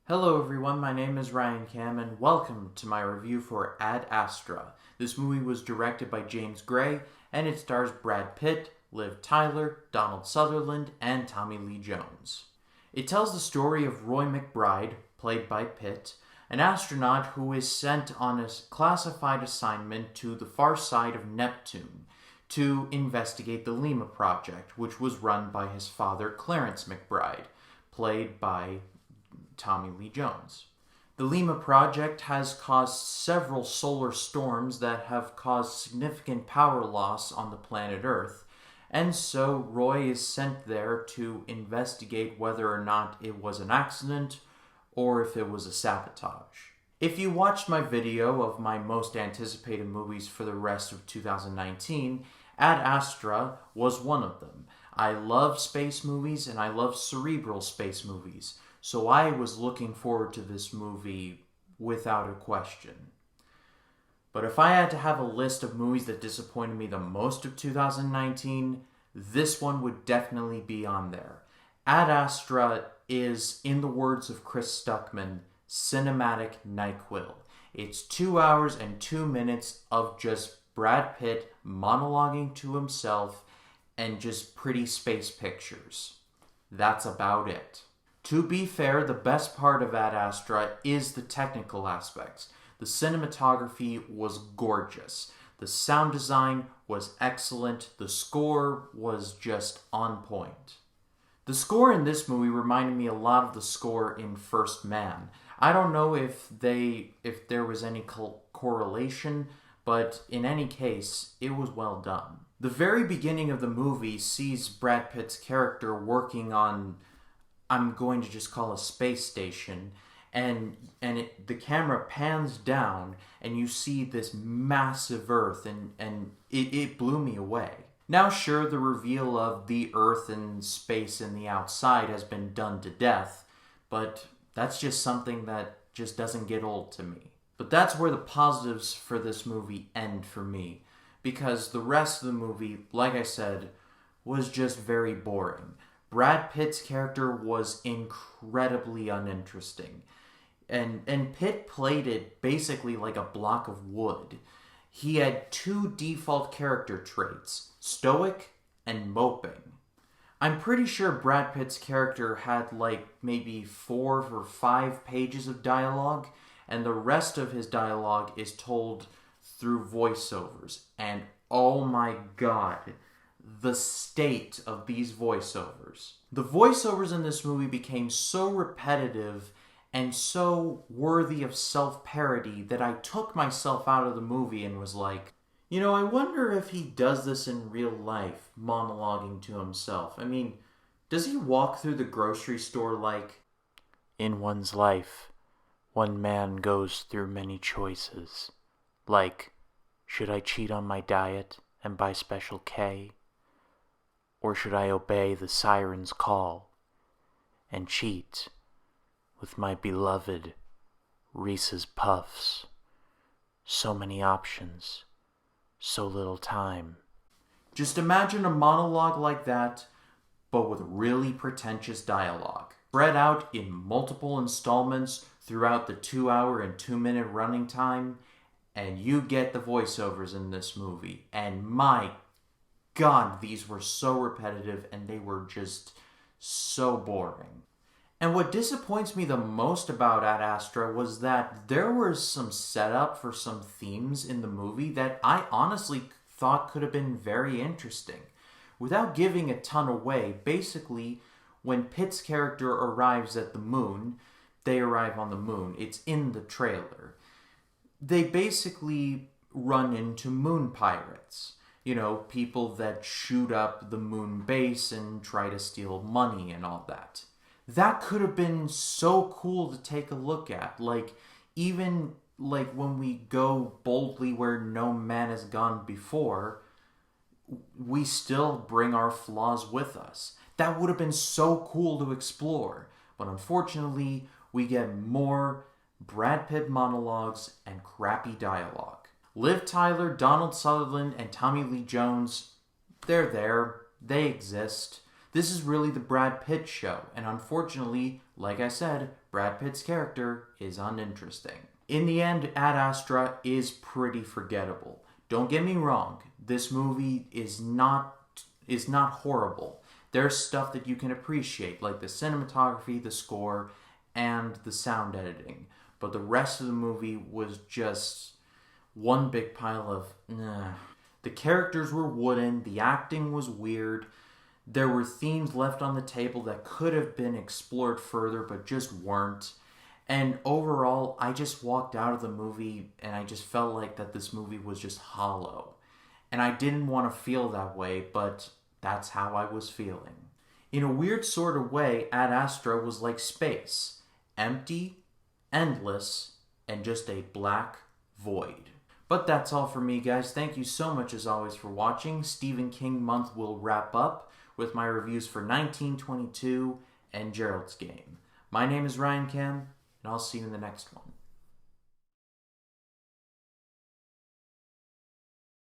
Hello everyone, my name is Ryan Cam and welcome to my review for Ad Astra. This movie was directed by James Gray and it stars Brad Pitt, Liv Tyler, Donald Sutherland, and Tommy Lee Jones. It tells the story of Roy McBride, played by Pitt, an astronaut who is sent on a classified assignment to the far side of Neptune to investigate the Lima Project, which was run by his father Clarence McBride, played by Tommy Lee Jones. The Lima Project has caused several solar storms that have caused significant power loss on the planet Earth, and so Roy is sent there to investigate whether or not it was an accident or if it was a sabotage. If you watched my video of my most anticipated movies for the rest of 2019, Ad Astra was one of them. I love space movies and I love cerebral space movies, so I was looking forward to this movie without a question. But if I had to have a list of movies that disappointed me the most of 2019, this one would definitely be on there. Ad Astra is, in the words of Chris Stuckman, cinematic NyQuil. It's 2 hours and 2 minutes of just Brad Pitt monologuing to himself and just pretty space pictures. That's about it. To be fair, the best part of Ad Astra is the technical aspects. The cinematography was gorgeous. The sound design was excellent. The score was just on point. The score in this movie reminded me a lot of the score in First Man. I don't know if there was any correlation, but in any case, it was well done. The very beginning of the movie sees Brad Pitt's character working on, I'm going to just call a space station, and the camera pans down and you see this massive Earth, and it blew me away. Now sure, the reveal of the Earth and space and the outside has been done to death, but that's just something that just doesn't get old to me. But that's where the positives for this movie end for me, because the rest of the movie, like I said, was just very boring. Brad Pitt's character was incredibly uninteresting. And Pitt played it basically like a block of wood. He had two default character traits, stoic and moping. I'm pretty sure Brad Pitt's character had like maybe 4 or 5 pages of dialogue, and the rest of his dialogue is told through voiceovers. And oh my god, the state of these voiceovers. The voiceovers in this movie became so repetitive and so worthy of self-parody that I took myself out of the movie and was like, I wonder if he does this in real life, monologuing to himself. I mean, does he walk through the grocery store like, in one's life, one man goes through many choices, like, should I cheat on my diet and buy Special K? Or should I obey the siren's call and cheat with my beloved Reese's Puffs? So many options, so little time. Just imagine a monologue like that, but with really pretentious dialogue, spread out in multiple installments throughout the 2 hour and 2 minute running time, and you get the voiceovers in this movie. And my God, these were so repetitive and they were just so boring. And what disappoints me the most about Ad Astra was that there was some setup for some themes in the movie that I honestly thought could have been very interesting. Without giving a ton away, basically, when Pitt's character arrives at the moon, they arrive on the moon. It's in the trailer. They basically run into moon pirates. People that shoot up the moon base and try to steal money and all that. That could have been so cool to take a look at. Even when we go boldly where no man has gone before, we still bring our flaws with us. That would have been so cool to explore. But unfortunately, we get more Brad Pitt monologues and crappy dialogue. Liv Tyler, Donald Sutherland, and Tommy Lee Jones, they're there. They exist. This is really the Brad Pitt show. And unfortunately, like I said, Brad Pitt's character is uninteresting. In the end, Ad Astra is pretty forgettable. Don't get me wrong, this movie is not horrible. There's stuff that you can appreciate, like the cinematography, the score, and the sound editing. But the rest of the movie was just one big pile of nah. The characters were wooden, the acting was weird, there were themes left on the table that could have been explored further but just weren't. And overall, I just walked out of the movie and I just felt like that this movie was just hollow. And I didn't want to feel that way, but that's how I was feeling. In a weird sort of way, Ad Astra was like space. Empty, endless, and just a black void. But that's all for me, guys. Thank you so much as always for watching. Stephen King month will wrap up with my reviews for 1922 and Gerald's Game. My name is Ryan Cam, and I'll see you in the next one.